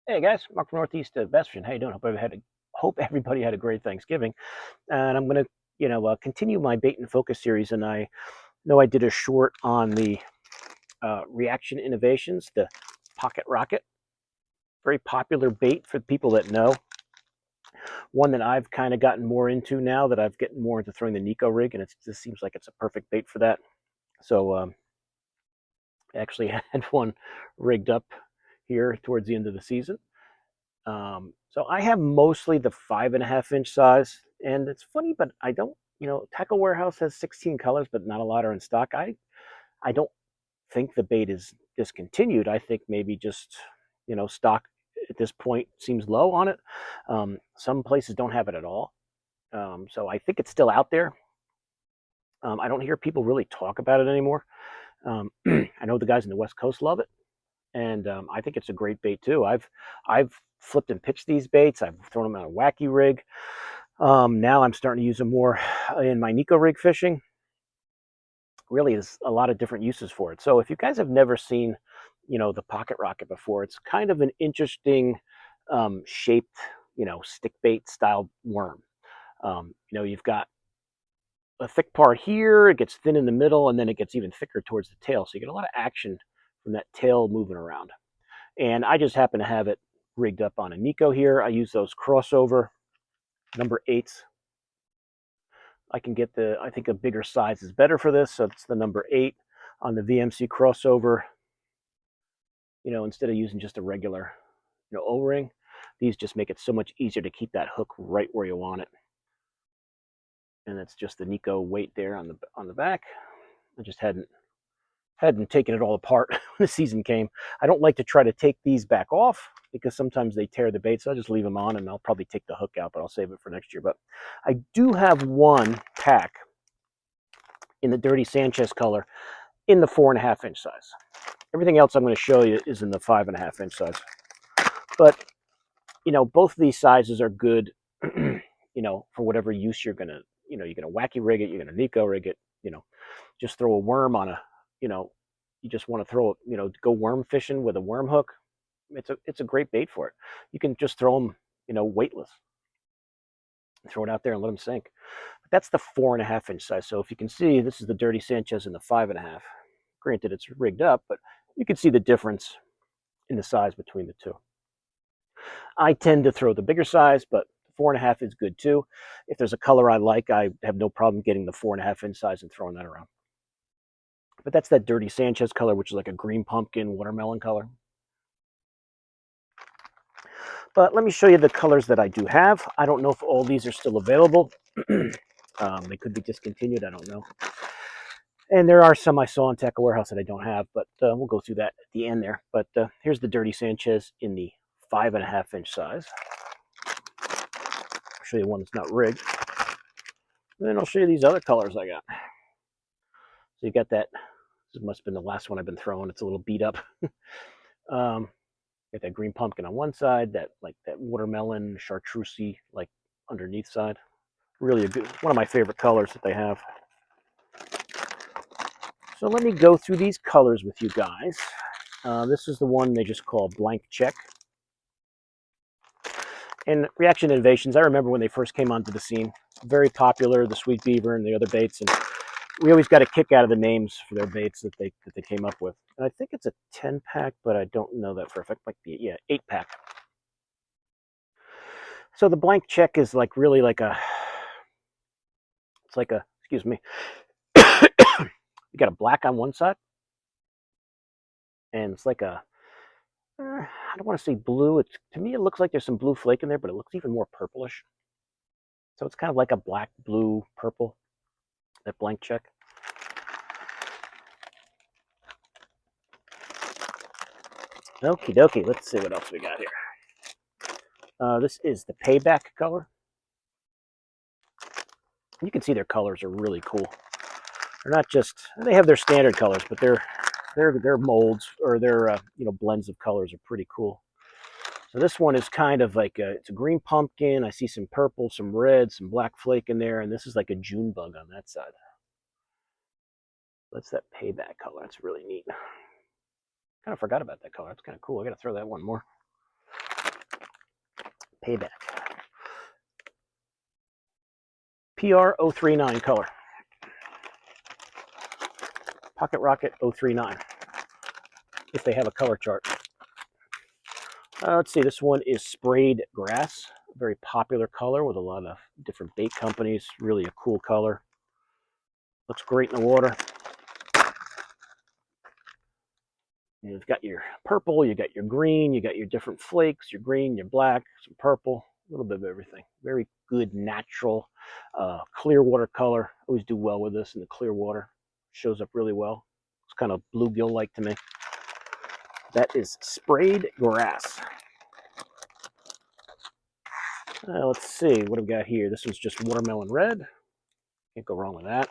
Hey guys, Mark from Northeast Bastion. How you doing? Hope everybody had a great Thanksgiving. And I'm gonna, continue my bait and focus series. And I know I did a short on the reaction innovations, the pocket rocket, very popular bait for people that know. One that I've kind of gotten more into now that I've gotten more into throwing the Nico rig, and it just seems like it's a perfect bait for that. So I actually had one rigged up here towards the end of the season. So I have mostly the 5.5 inch size, and it's funny, but I don't. Tackle Warehouse has 16 colors, but not a lot are in stock. I don't think the bait is discontinued. I think maybe just stock at this point seems low on it. Some places don't have it at all, so I think it's still out there. I don't hear people really talk about it anymore. I know the guys in the West Coast love it, and I think it's a great bait too. I've flipped and pitched these baits. I've thrown them on a wacky rig. Now I'm starting to use them more in my Nico rig fishing. Really, there's a lot of different uses for it. So if you guys have never seen, the pocket rocket before, it's kind of an interesting shaped, stick bait style worm. You've got a thick part here, it gets thin in the middle, and then it gets even thicker towards the tail. So you get a lot of action from that tail moving around. And I just happen to have it rigged up on a Nico here. I use those crossover number 8s. I can get I think a bigger size is better for this. So it's the number 8 on the VMC crossover. Instead of using just a regular, O-ring, these just make it so much easier to keep that hook right where you want it. And it's just the Nico weight there on the back. I just hadn't taken it all apart when the season came. I don't like to try to take these back off because sometimes they tear the bait, so I just leave them on, and I'll probably take the hook out, but I'll save it for next year. But I do have one pack in the Dirty Sanchez color in the 4.5 inch size. Everything else I'm going to show you is in the 5.5 inch size. But both of these sizes are good, for whatever use you're gonna, you're gonna wacky rig it, you're gonna Nico rig it, just throw a worm on a, you just want to throw, go worm fishing with a worm hook. It's a great bait for it. You can just throw them, weightless, throw it out there and let them sink. But that's the 4.5 inch size. So if you can see, this is the Dirty Sanchez in the 5.5. Granted, it's rigged up, but you can see the difference in the size between the two. I tend to throw the bigger size, but 4.5 is good too. If there's a color I like, I have no problem getting the 4.5 inch size and throwing that around. But that's that Dirty Sanchez color, which is like a green pumpkin watermelon color. But let me show you the colors that I do have. I don't know if all these are still available. They could be discontinued, I don't know. And there are some I saw in Tackle Warehouse that I don't have, but we'll go through that at the end there. But here's the Dirty Sanchez in the 5.5 inch size. I'll show you one that's not rigged. And then I'll show you these other colors I got. So you got that. This must have been the last one I've been throwing. It's a little beat up. Got that green pumpkin on one side, that watermelon chartreusey underneath side. Really a good one of my favorite colors that they have. So let me go through these colors with you guys. This is the one they just call Blank Check. And Reaction Innovations, I remember when they first came onto the scene, very popular, the Sweet Beaver and the other baits, and we always got a kick out of the names for their baits that they came up with. And I think it's a 10-pack, but I don't know that for a fact. Might be, yeah, 8-pack. So the Blank Check is really excuse me, you got a black on one side, and it's like I don't want to say blue. To me, it looks like there's some blue flake in there, but it looks even more purplish. So it's kind of like a black, blue, purple, that Blank Check. Okie dokie, let's see what else we got here. This is the Payback color. You can see their colors are really cool. They're not just, they have their standard colors, but their molds or their blends of colors are pretty cool. So this one is kind of like it's a green pumpkin. I see some purple, some red, some black flake in there, and this is like a June bug on that side. That's that Payback color. That's really neat. Kind of forgot about that color. It's kind of cool. I got to throw that one more. Payback. PR039 color. Pocket Rocket 039. If they have a color chart. Let's see, this one is Sprayed Grass. A very popular color with a lot of different bait companies. Really a cool color. Looks great in the water. You've got your purple, you got your green, you got your different flakes, your green, your black, some purple, a little bit of everything. Very good, natural, clear water color. Always do well with this in the clear water. Shows up really well. It's kind of bluegill-like to me. That is Sprayed Grass. Let's see, what have we got here? This one's just Watermelon Red. Can't go wrong with that.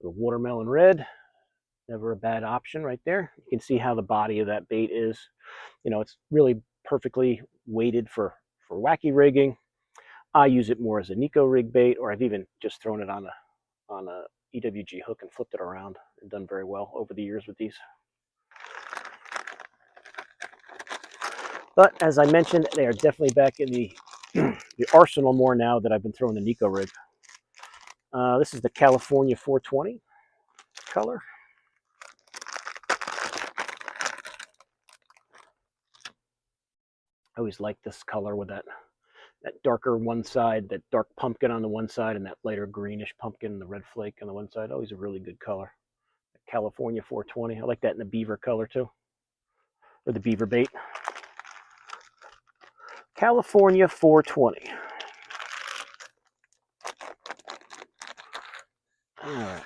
The Watermelon Red, never a bad option right there. You can see how the body of that bait is. You know, it's really perfectly weighted for wacky rigging. I use it more as a Nico rig bait, or I've even just thrown it on a EWG hook and flipped it around and done very well over the years with these. But as I mentioned, they are definitely back in the arsenal more now that I've been throwing the Nico rig. This is the California 420 color. I always like this color with that darker one side, that dark pumpkin on the one side, and that lighter greenish pumpkin and the red flake on the one side. Always a really good color. California 420. I like that in the beaver color too, or the beaver bait. California 420. All right.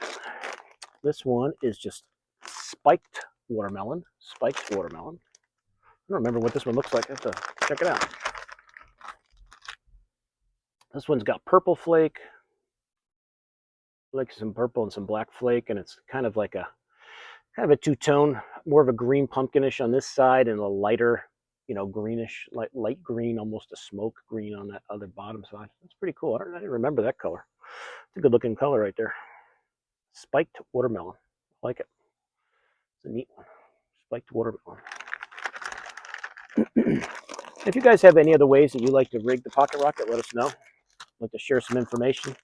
This one is just spiked watermelon. Spiked watermelon. I don't remember what this one looks like. I have to check it out. This one's got purple flake, like some purple and some black flake, and it's kind of like a two-tone, more of a green pumpkinish on this side and a lighter, you know, greenish, light green, almost a smoke green on that other bottom side. That's pretty cool. I didn't remember that color. It's a good-looking color right there. Spiked watermelon. I like it. It's a neat one. Spiked watermelon. If you guys have any other ways that you like to rig the Pocket Rocket, let us know. I'd like to share some information.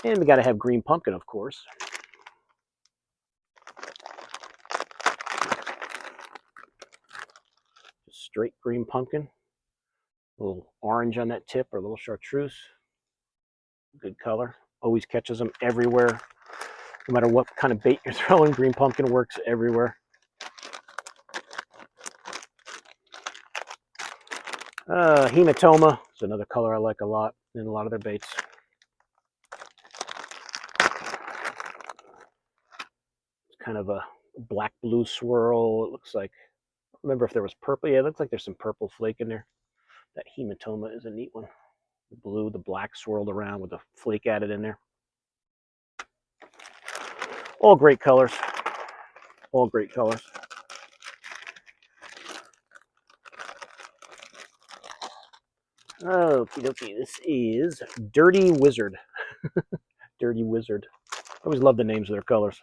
And we got to have green pumpkin, of course. Just straight green pumpkin. A little orange on that tip, or a little chartreuse. Good color. Always catches them everywhere. No matter what kind of bait you're throwing, green pumpkin works everywhere. Hematoma is another color I like a lot in a lot of their baits. It's kind of a black blue swirl. It looks like, I don't remember if there was purple. Yeah, it looks like there's some purple flake in there. That hematoma is a neat one. The blue, the black swirled around with the flake added in there. All great colors. All great colors. Okie dokie, this is Dirty Wizard. Dirty Wizard. I always love the names of their colors.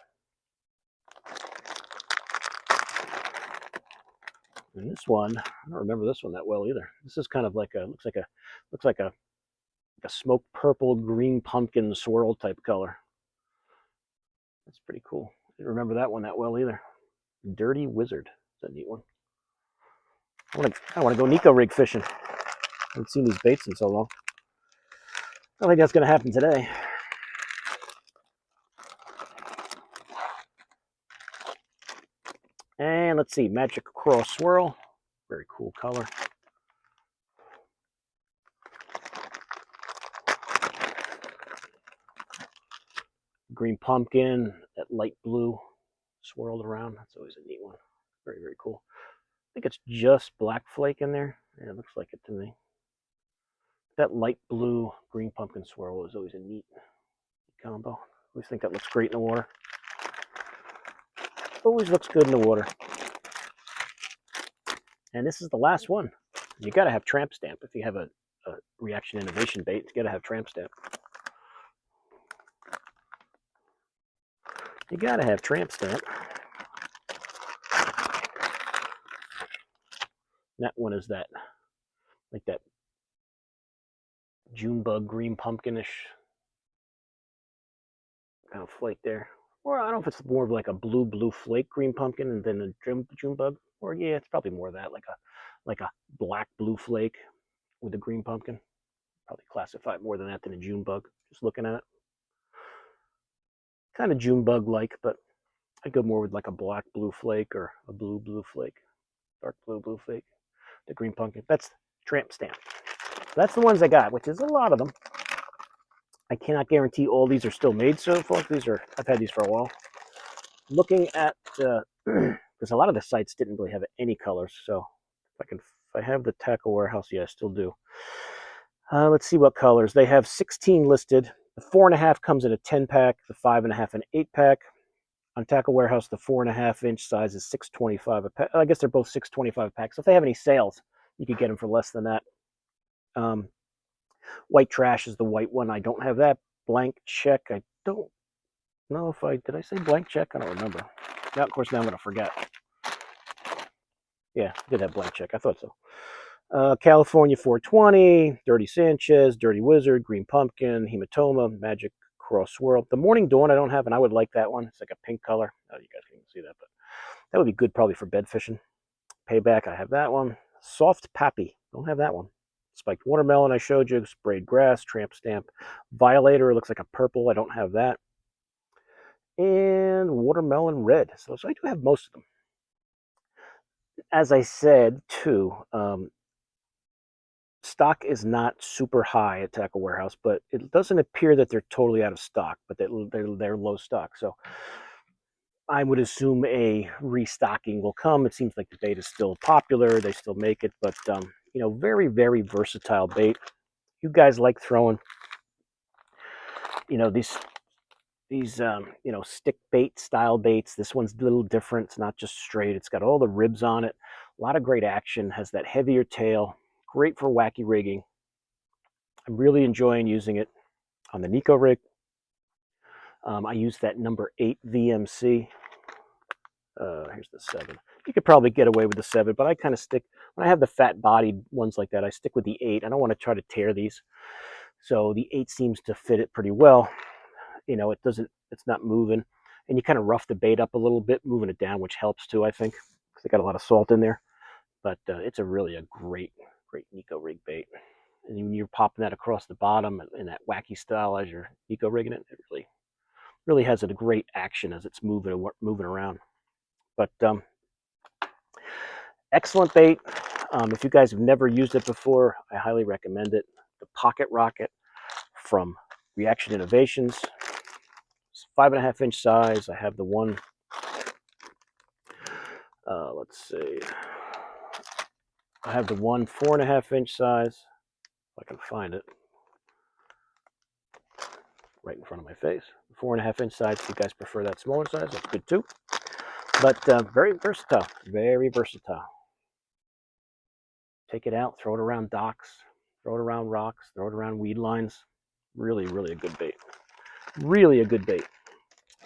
And this one, I don't remember this one that well either. This is kind of like a, looks like a smoked purple green pumpkin swirl type color. That's pretty cool. I didn't remember that one that well either. Dirty Wizard. That's a neat one. I want to go Nico rig fishing. I haven't seen these baits in so long. I don't think that's going to happen today. And let's see, Magic Cross Swirl. Very cool color. Green pumpkin, that light blue swirled around. That's always a neat one. Very, very cool. I think it's just black flake in there. Yeah, it looks like it to me. That light blue green pumpkin swirl is always a neat combo. I always think that looks great in the water. Always looks good in the water. And this is the last one. You got to have tramp stamp if you have a reaction innovation bait. You got to have tramp stamp. You got to have tramp stamp. That one is that, like that June bug, green pumpkinish kind of flake there. Or I don't know if it's more of like a blue flake green pumpkin and then a June bug. Or yeah, it's probably more of that, like a black blue flake with a green pumpkin. Probably classify it more than that than a June bug. Just looking at it, kind of June bug like, but I go more with like a black blue flake or a blue flake, dark blue flake. The green pumpkin. That's tramp stamp. That's the ones I got, which is a lot of them. I cannot guarantee all these are still made so far. I've had these for a while. Looking at because a lot of the sites didn't really have any colors. So if I have the Tackle Warehouse, yeah, I still do. Let's see what colors they have. 16 listed. The 4.5 comes in a 10-pack. The 5.5 an 8-pack. On Tackle Warehouse, the 4.5-inch size is $6.25 a pack. I guess they're both $6.25 a pack. So if they have any sales, you could get them for less than that. White Trash is the white one. I don't have that. Blank Check. I don't know if did I say Blank Check? I don't remember. Now, of course, now I'm going to forget. Yeah, I did have Blank Check. I thought so. California 420, Dirty Sanchez, Dirty Wizard, Green Pumpkin, Hematoma, Magic Cross Swirl. The Morning Dawn I don't have, and I would like that one. It's like a pink color. Oh, you guys can't see that, but that would be good probably for bed fishing. Payback, I have that one. Soft Pappy, don't have that one. Spiked Watermelon, I showed you. Sprayed Grass, Tramp Stamp. Violator, looks like a purple. I don't have that. And Watermelon Red. So I do have most of them. As I said, too, stock is not super high at Tackle Warehouse, but it doesn't appear that they're totally out of stock, but they're low stock. So I would assume a restocking will come. It seems like the bait is still popular. They still make it, but very, very versatile bait. You guys like throwing, these stick bait style baits. This one's a little different. It's not just straight. It's got all the ribs on it. A lot of great action. Has that heavier tail. Great for wacky rigging. I'm really enjoying using it on the Nico rig. I use that number 8 VMC. Here's the 7. You could probably get away with the 7, but I kind of stick, when I have the fat bodied ones like that, I stick with the 8. I don't want to try to tear these. So the 8 seems to fit it pretty well. It's not moving. And you kind of rough the bait up a little bit, moving it down, which helps too, I think, because they got a lot of salt in there. But it's really a great Nico rig bait. And when you're popping that across the bottom in that wacky style as you're Nico rigging it, it really has a great action as it's moving around. But excellent bait. If you guys have never used it before, I highly recommend it. The Pocket Rocket from Reaction Innovations. It's 5.5-inch size. I have the one. Let's see. I have the one 4.5-inch size. If I can find it. Right in front of my face. 4.5-inch size. If you guys prefer that smaller size, that's good too. But very versatile. Very versatile. Take it out, throw it around docks, throw it around rocks, throw it around weed lines. Really, really a good bait. Really a good bait.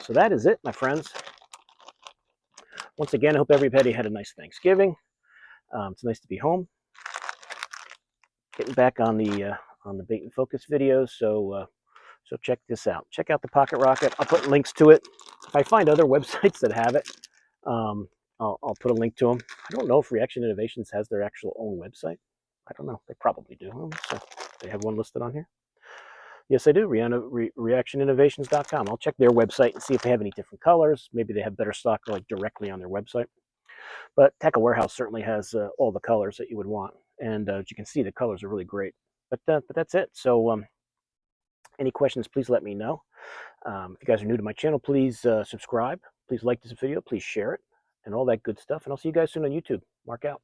So that is it, my friends. Once again, I hope everybody had a nice Thanksgiving. It's nice to be home. Getting back on the bait and focus videos. So check this out. Check out the Pocket Rocket. I'll put links to it. If I find other websites that have it, I'll put a link to them. I don't know if Reaction Innovations has their actual own website. I don't know. They probably do. So they have one listed on here. Yes, I do. ReactionInnovations.com. I'll check their website and see if they have any different colors. Maybe they have better stock like directly on their website. But Tackle Warehouse certainly has all the colors that you would want. And as you can see, the colors are really great. But that's it. So any questions, please let me know. If you guys are new to my channel, please subscribe. Please like this video. Please share it and all that good stuff. And I'll see you guys soon on YouTube. Mark out.